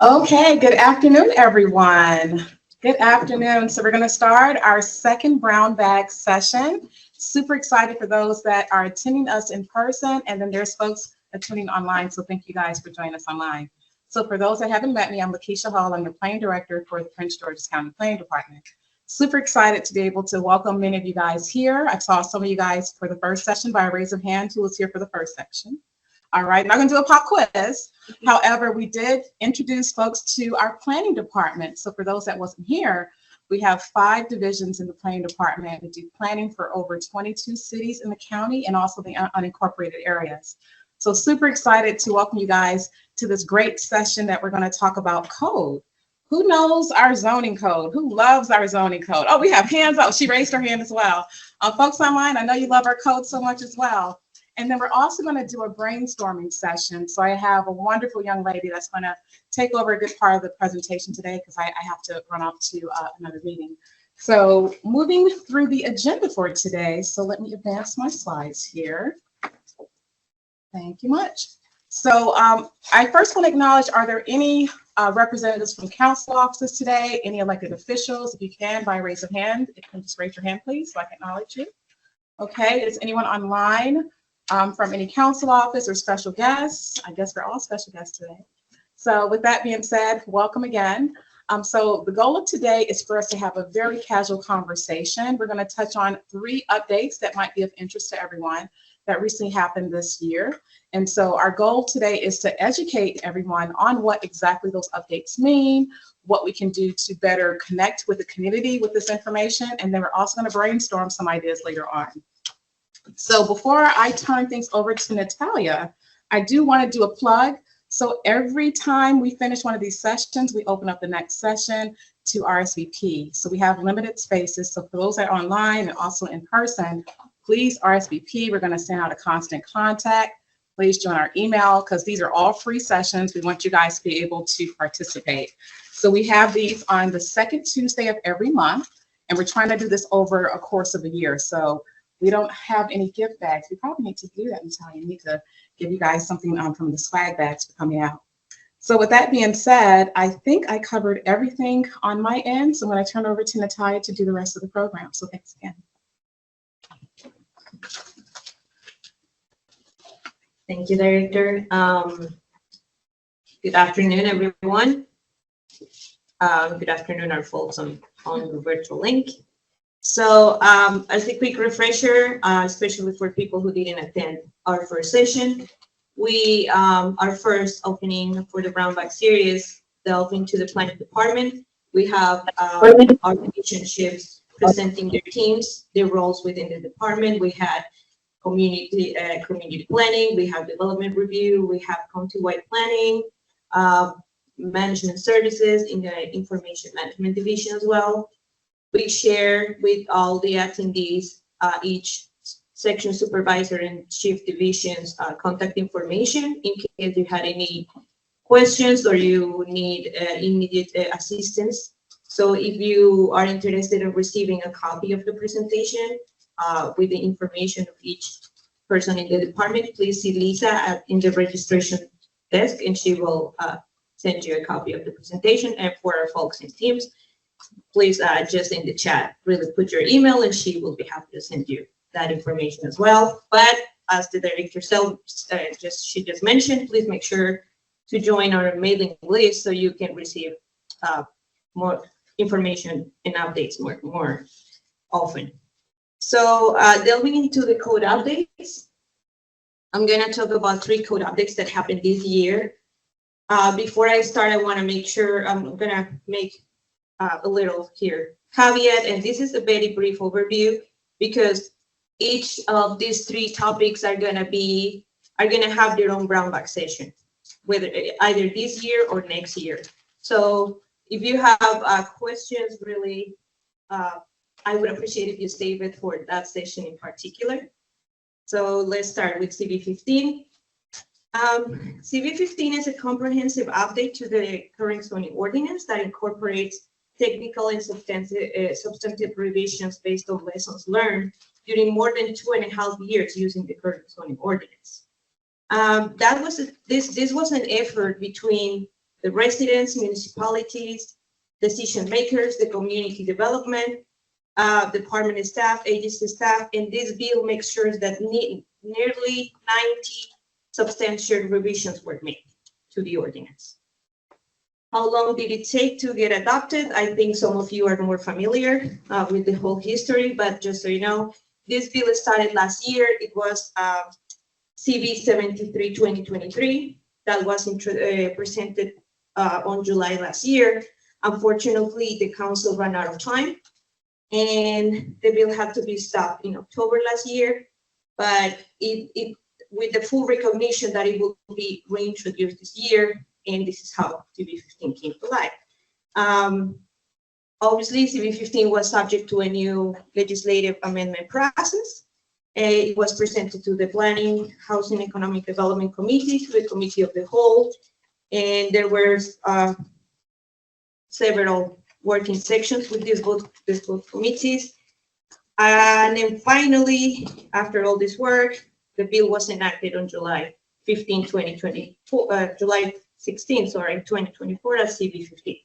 Okay, good afternoon, everyone. Good afternoon. So we're going to start our second brown bag session. Super excited for those that are attending us in person, and then there's folks attending online. So thank you guys for joining us online. So for those that haven't met me, I'm Lakeisha Hall. I'm the Planning Director for the Prince George's County Planning Department. Super excited to be able to welcome many of you guys here. I saw some of you guys for the first session by a raise of hand who was here for the first section. All right, not going to do a pop quiz. However, we did introduce folks to our planning department. So for those that wasn't here, we have 5 divisions in the planning department. We do planning for over 22 cities in the county and also the unincorporated areas. So super excited to welcome you guys to this great session that we're going to talk about code. Who knows our zoning code? Who loves our zoning code? Oh, we have hands up. She raised her hand as well. Folks online, I know you love our code so much as well. And then we're also going to do a brainstorming session. So I have a wonderful young lady that's going to take over a good part of the presentation today because I have to run off to another meeting. So moving through the agenda for today. So let me advance my slides here. Thank you much. So I first want to acknowledge, are there any representatives from council offices today? Any elected officials? If you can, by raise of hand, if you can just raise your hand, please, so I can acknowledge you. Okay, is anyone online? From any council office or special guests? I guess we're all special guests today. So with that being said, welcome again. So the goal of today is for us to have a very casual conversation. We're going to touch on 3 updates that might be of interest to everyone that recently happened this year. And so our goal today is to educate everyone on what exactly those updates mean, what we can do to better connect with the community with this information. And then we're also going to brainstorm some ideas later on. So before I turn things over to Natalia, I do want to do a plug. So every time we finish one of these sessions, we open up the next session to RSVP. So we have limited spaces. So for those that are online and also in person, please RSVP. We're going to send out a constant contact. Please join our email because these are all free sessions. We want you guys to be able to participate. So we have these on the second Tuesday of every month, and we're trying to do this over a course of a year. So we don't have any gift bags. We probably need to do that, Natalia. We need to give you guys something from the swag bags for coming out. So with that being said, I think I covered everything on my end. So I'm going to turn over to Natalia to do the rest of the program. So thanks again. Thank you, Director. Good afternoon, everyone. Good afternoon, our folks on the virtual link. So as a quick refresher, especially for people who didn't attend our first session, we our first opening for the Brown Bag series delve into the planning department. We have our division chiefs presenting their teams, their roles within the department. We had community planning, we have development review, we have county-wide planning, management services in the information management division as well. We share with all the attendees, each section supervisor and chief divisions contact information in case you had any questions or you need immediate assistance. So if you are interested in receiving a copy of the presentation with the information of each person in the department, please see Lisa in the registration desk and she will send you a copy of the presentation. And for our folks in Teams, please just in the chat, really put your email and she will be happy to send you that information as well. But as the director she just mentioned, please make sure to join our mailing list so you can receive more information and updates more often. So delving into the code updates, I'm going to talk about 3 code updates that happened this year. Before I start, I want to make sure I'm going to make a little here caveat, and this is a very brief overview because each of these 3 topics are going to have their own brown bag session, whether either this year or next year. So if you have questions, really, I would appreciate if you save it for that session in particular. So let's start with CV15. CV15 is a comprehensive update to the current zoning ordinance that incorporates technical and substantive revisions based on lessons learned during more than 2.5 years using the current zoning ordinance. This was an effort between the residents, municipalities, decision makers, the community development, department staff, agency staff, and this bill makes sure that nearly 90 substantial revisions were made to the ordinance. How long did it take to get adopted? I think some of you are more familiar with the whole history, but just so you know, this bill started last year. It was CB 73 2023 that was presented on July last year. Unfortunately, the council ran out of time and the bill had to be stopped in October last year, but it with the full recognition that it will be reintroduced this year, and this is how CB 15 came to life. Obviously, CB 15 was subject to a new legislative amendment process. It was presented to the Planning, Housing, Economic Development Committee, to the Committee of the Whole, and there were several working sections with these both committees. And then finally, after all this work, the bill was enacted on July 15, 2024, July 16, sorry, 2024 as CB 15.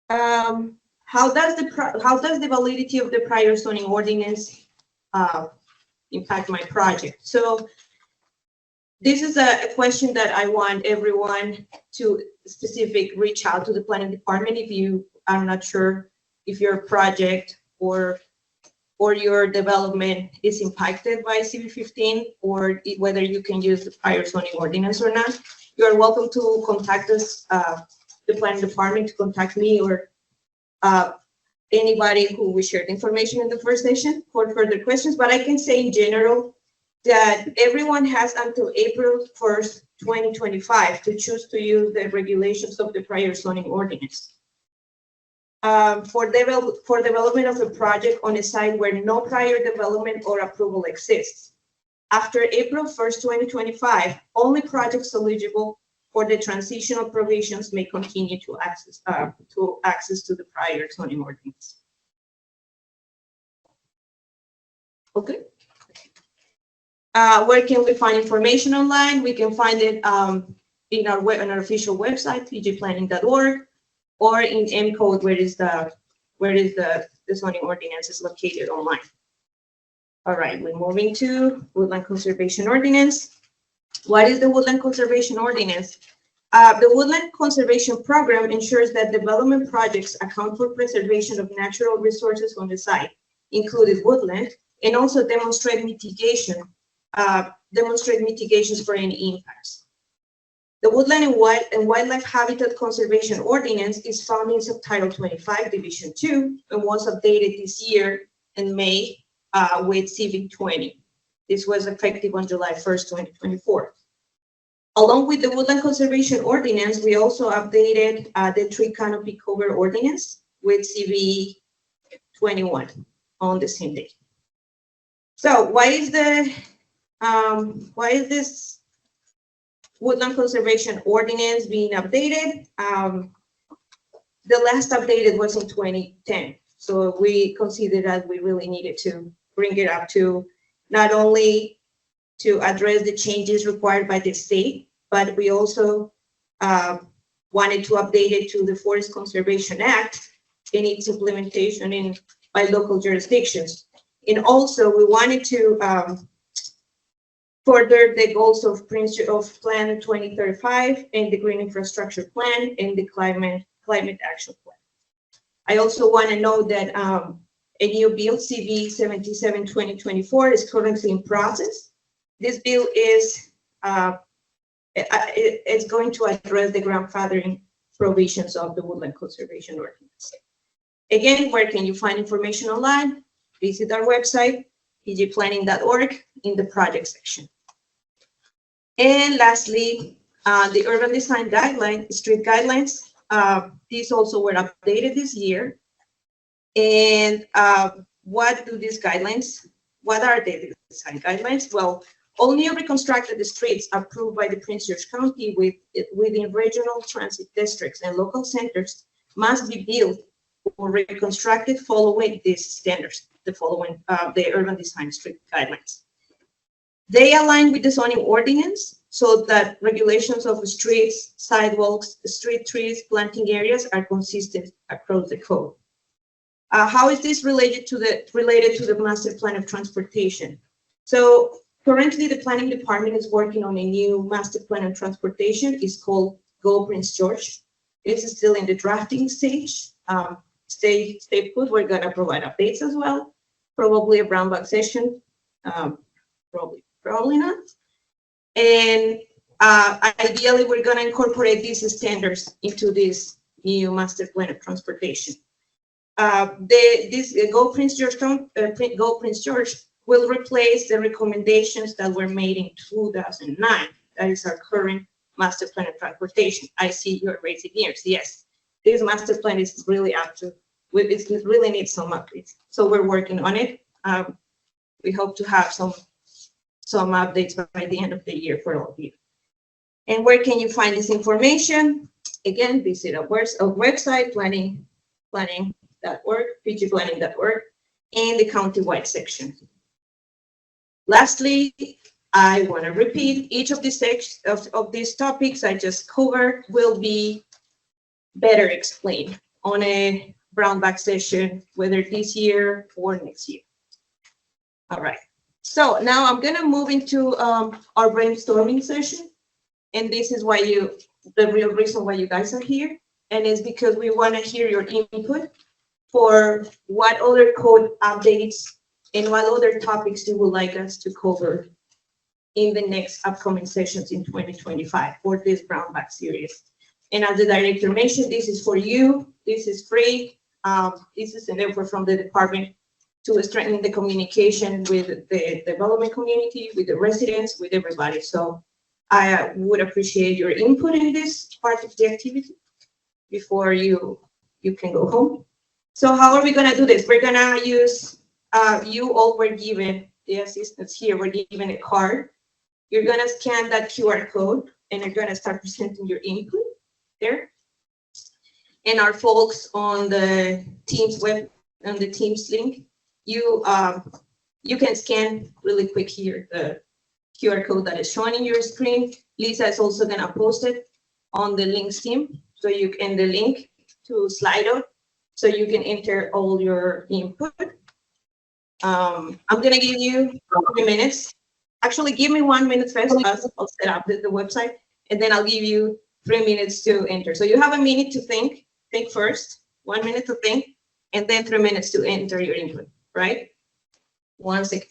How does the validity of the prior zoning ordinance impact my project? So this is a question that I want everyone to reach out to the planning department if you are not sure if your project or your development is impacted by CB 15 or whether you can use the prior zoning ordinance or not. You are welcome to contact us, the planning department, to contact me or anybody who we shared information in the first session for further questions. But I can say in general that everyone has until April 1st, 2025 to choose to use the regulations of the prior zoning ordinance. For development of a project on a site where no prior development or approval exists. After April 1st, 2025, only projects eligible for the transitional provisions may continue to access to the prior zoning ordinance. Okay. Where can we find information online? We can find it in our official website, pgplanning.org, or in M-Code, where is the zoning ordinance is located online. All right, we're moving to Woodland Conservation Ordinance. What is the Woodland Conservation Ordinance? The Woodland Conservation Program ensures that development projects account for preservation of natural resources on the site, including woodland, and also demonstrate mitigations for any impacts. The Woodland and Wildlife Habitat Conservation Ordinance is found in Subtitle 25, Division 2, and was updated this year in May with CB 20. This was effective on July 1st, 2024. Along with the Woodland Conservation Ordinance, we also updated the Tree Canopy Cover Ordinance with CB 21 on the same day. So why is this Woodland Conservation Ordinance being updated? The last updated was in 2010. So we considered that we really needed to bring it up to not only to address the changes required by the state, but we also wanted to update it to the Forest Conservation Act and its implementation by local jurisdictions. And also we wanted to further the goals of Plan 2035 and the Green Infrastructure Plan and the Climate Action Plan. I also want to note that a new bill, CB 77 2024, is currently in process. This bill is it's going to address the grandfathering provisions of the Woodland Conservation Ordinance. Again, where can you find information online? Visit our website, pgplanning.org, in the project section. And lastly, the urban design guidelines, street guidelines, these also were updated this year. And what are the design guidelines? Well, all new reconstructed streets approved by the Prince George County within regional transit districts and local centers must be built or reconstructed following these standards, the urban design street guidelines. They align with the zoning ordinance, so that regulations of streets, sidewalks, street trees, planting areas are consistent across the code. How is this related to the master plan of transportation? So currently the planning department is working on a new master plan of transportation. It's called Go Prince George. This is still in the drafting stage. Stay put. We're gonna provide updates as well. Probably a brown bag session. Probably not. And ideally, we're gonna incorporate these standards into this new master plan of transportation. This Go Prince George will replace the recommendations that were made in 2009. That is our current master plan of transportation. I see you're raising ears. Yes, this master plan is really up to, it really needs some updates. So we're working on it. We hope to have some updates by the end of the year for all of you. And where can you find this information? Again, visit our website, planning.org, pgplanning.org, and the countywide section. Lastly, I want to repeat, each of these topics I just covered will be better explained on a brown bag session, whether this year or next year. All right. So now I'm going to move into our brainstorming session. And this is why the real reason why you guys are here. And it's because we want to hear your input for what other code updates and what other topics you would like us to cover in the next upcoming sessions in 2025 for this brown bag series. And as the director mentioned, this is for you. This is free. This is an effort from the department to strengthen the communication with the development community, with the residents, with everybody. So I would appreciate your input in this part of the activity before you can go home. So how are we gonna do this? We're gonna use, you all were given, the assistants here were given a card. You're gonna scan that QR code and you're gonna start presenting your input there. And our folks on the Teams web, on the Teams link, you can scan really quick here the QR code that is showing in your screen. Lisa is also gonna post it on the links team, so you can the link to Slido, so you can enter all your input. I'm gonna give you 3 minutes. Actually, give me 1 minute first. I'll set up the website, and then I'll give you 3 minutes to enter. So you have a minute to think. Think first. 1 minute to think, and then 3 minutes to enter your input. Right? 1 second.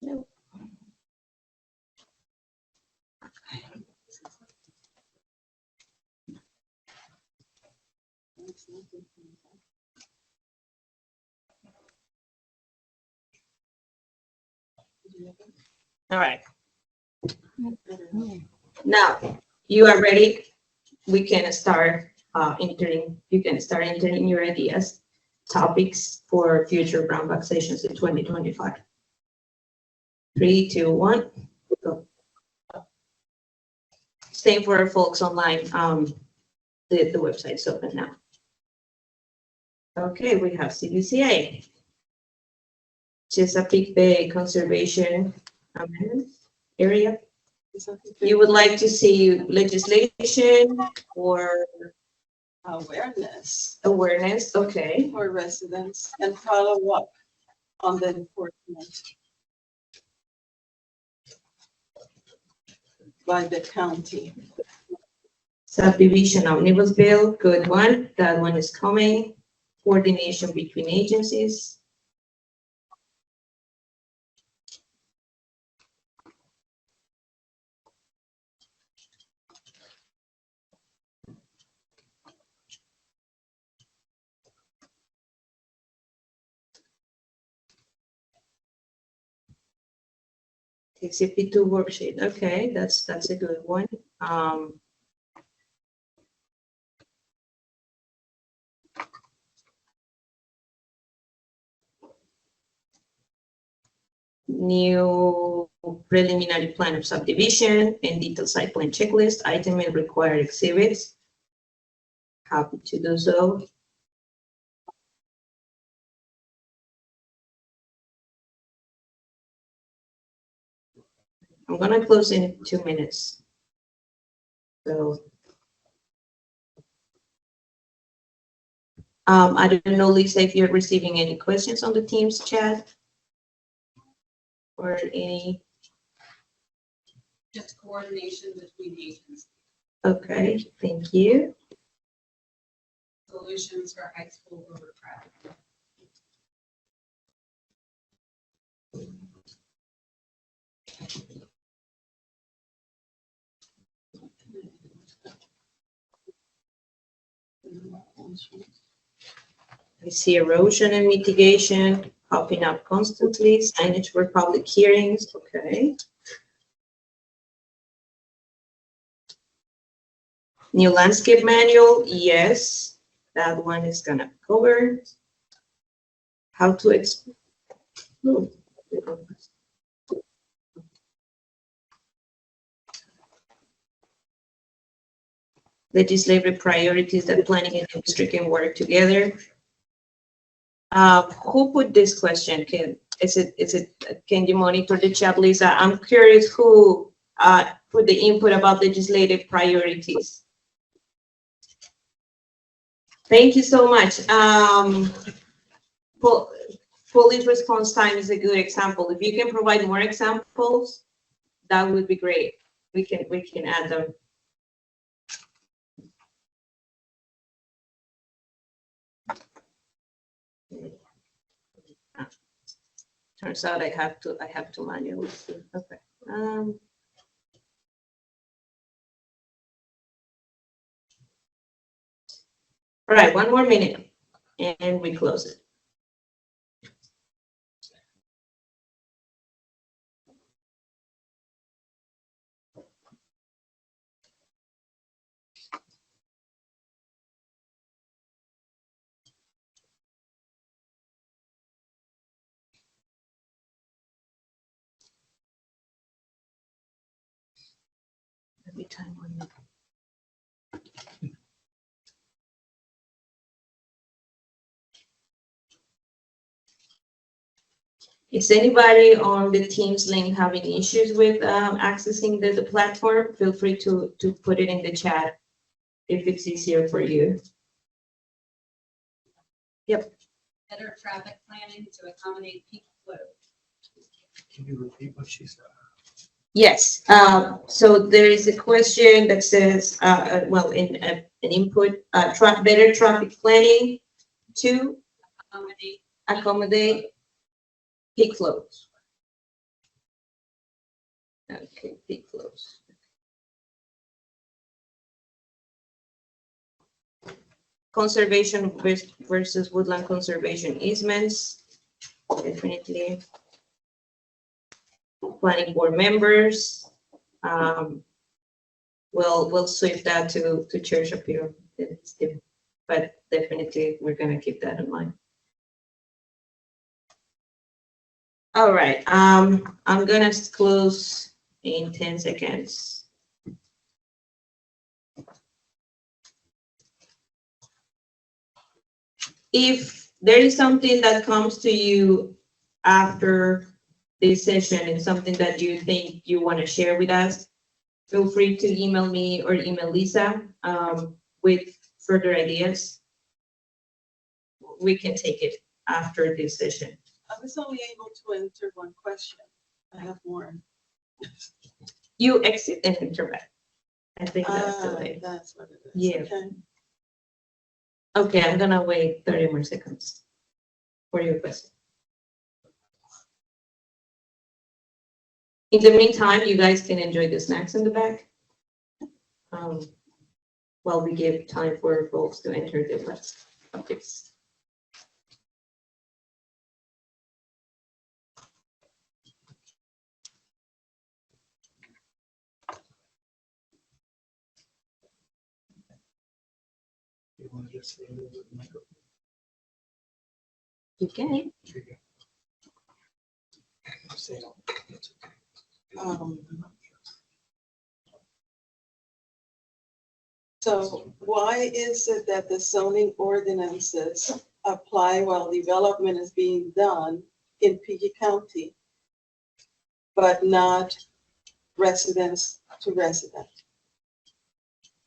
No. All right. Now you are ready. We can start entering. You can start entering your ideas, topics for future brown bag sessions in 2025. 3, 2, 1, go. Same for our folks online. The website's open now. Okay, we have CBCA. Chesapeake Bay Conservation Amendment Area. You would like to see legislation or awareness okay. for residents and follow up on the enforcement by the county. Subdivision omnibus bill, good one. That one is coming. Coordination between agencies. TCP2 worksheet. Okay, that's a good one. New preliminary plan of subdivision and detailed site plan checklist, item and required exhibits. Happy to do so. I'm gonna close in 2 minutes. So, I don't know, Lisa, if you're receiving any questions on the Teams chat or any. Just coordination between agencies. Okay, thank you. Solutions for high school overcrowding. I see erosion and mitigation popping up constantly, signage for public hearings, okay. New landscape manual, yes, that one is gonna cover. How to legislative priorities that planning and district can work together. Who put this question? Can you monitor the chat, Lisa? I'm curious who put the input about legislative priorities. Thank you so much. Police response time is a good example. If you can provide more examples, that would be great. We can add them. Turns out I have to manually see. Okay. All right, 1 more minute and we close it. Every time 1 minute. Is anybody on the Teams link having issues with accessing the platform? Feel free to put it in the chat if it's easier for you. Yep. Better traffic planning to accommodate peak flow. Can you repeat what she said? Yes. So there is a question that says, well, in an input, better traffic planning to accommodate peak flows. Okay, peak flows. Conservation versus woodland conservation easements, definitely. Planning board members, we'll swift that to church appeal, but definitely we're gonna keep that in mind. All right, I'm gonna close in 10 seconds. If there is something that comes to you after this session and something that you think you want to share with us, feel free to email me or email Lisa with further ideas. We can take it after this session. I was only able to answer one question. I have more. You exit and enter back. I think that's the way. That's what it is. Yeah. Okay. Okay, I'm gonna wait 30 more seconds for your question. In the meantime, you guys can enjoy the snacks in the back while we give time for folks to enter their last topics. You want to just say a little bit, Michael? You can. Say it all. It's okay. So why is it that the zoning ordinances apply while development is being done in PG County, but not residence to resident.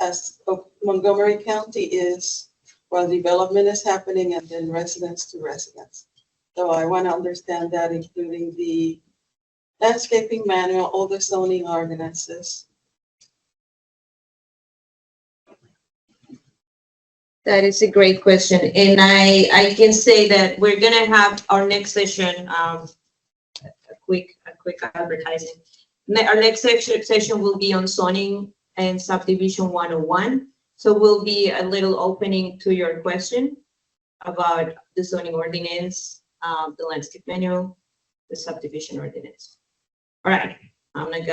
As Montgomery County is, while development is happening and then residence to residence. So I want to understand that, including the landscaping manual, all the zoning ordinances. That is a great question. And I can say that we're gonna have our next session, a quick advertising. Our next session will be on zoning and subdivision 101. So we'll be a little opening to your question about the zoning ordinance, the landscape manual, the subdivision ordinance. All right, I'm not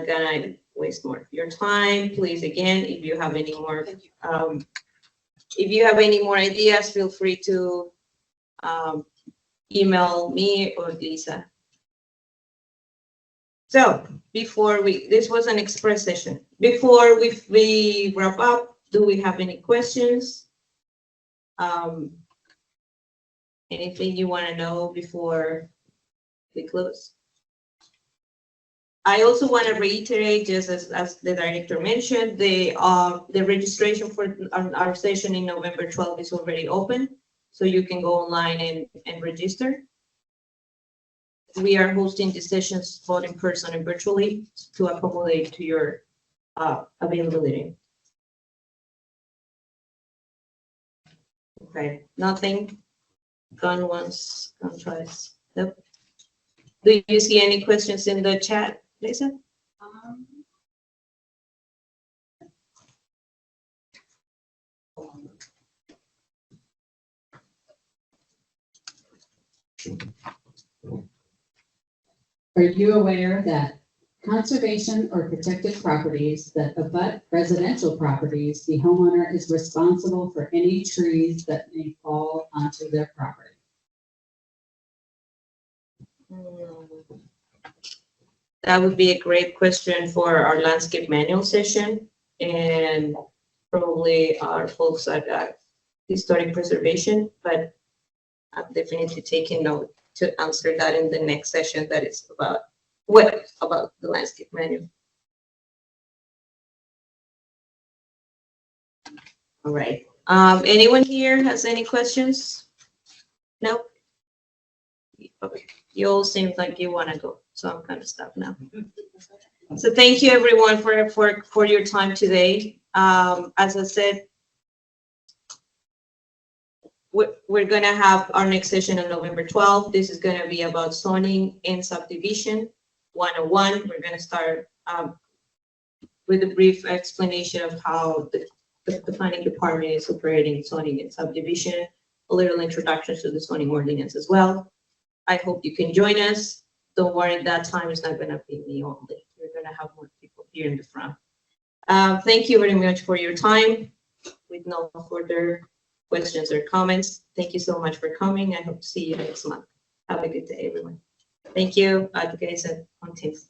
gonna waste more of your time. Please, again, if you have any more, Thank you. if you have any more ideas, feel free to email me or Lisa. So this was an express session. Before we wrap up, do we have any questions? Anything you want to know before we close? I also want to reiterate, just as the director mentioned, the registration for our session in November 12th is already open, so you can go online and register. We are hosting the sessions both in person and virtually to accommodate to your availability. Okay, nothing. Gone once, gone twice. Nope. Do you see any questions in the chat, Lisa? Are you aware that conservation or protected properties that abut residential properties, the homeowner is responsible for any trees that may fall onto their property? That would be a great question for our landscape manual session and probably our folks at historic preservation, but I'm definitely taking note to answer that in the next session that is about the landscape manual. All right. Anyone here has any questions? No? Okay. You all seem like you want to go, so I'm kind of stopped now. So thank you everyone for your time today. As I said, we're going to have our next session on November 12th. This is going to be about zoning and subdivision 101. We're going to start with a brief explanation of how the planning department is operating zoning and subdivision, a little introduction to the zoning ordinance as well. I hope you can join us. Don't worry, that time is not going to be me only. We're going to have more people here in the front. Thank you very much for your time. With no further questions or comments, thank you so much for coming. I hope to see you next month. Have a good day, everyone. Thank you. Guys on Teams.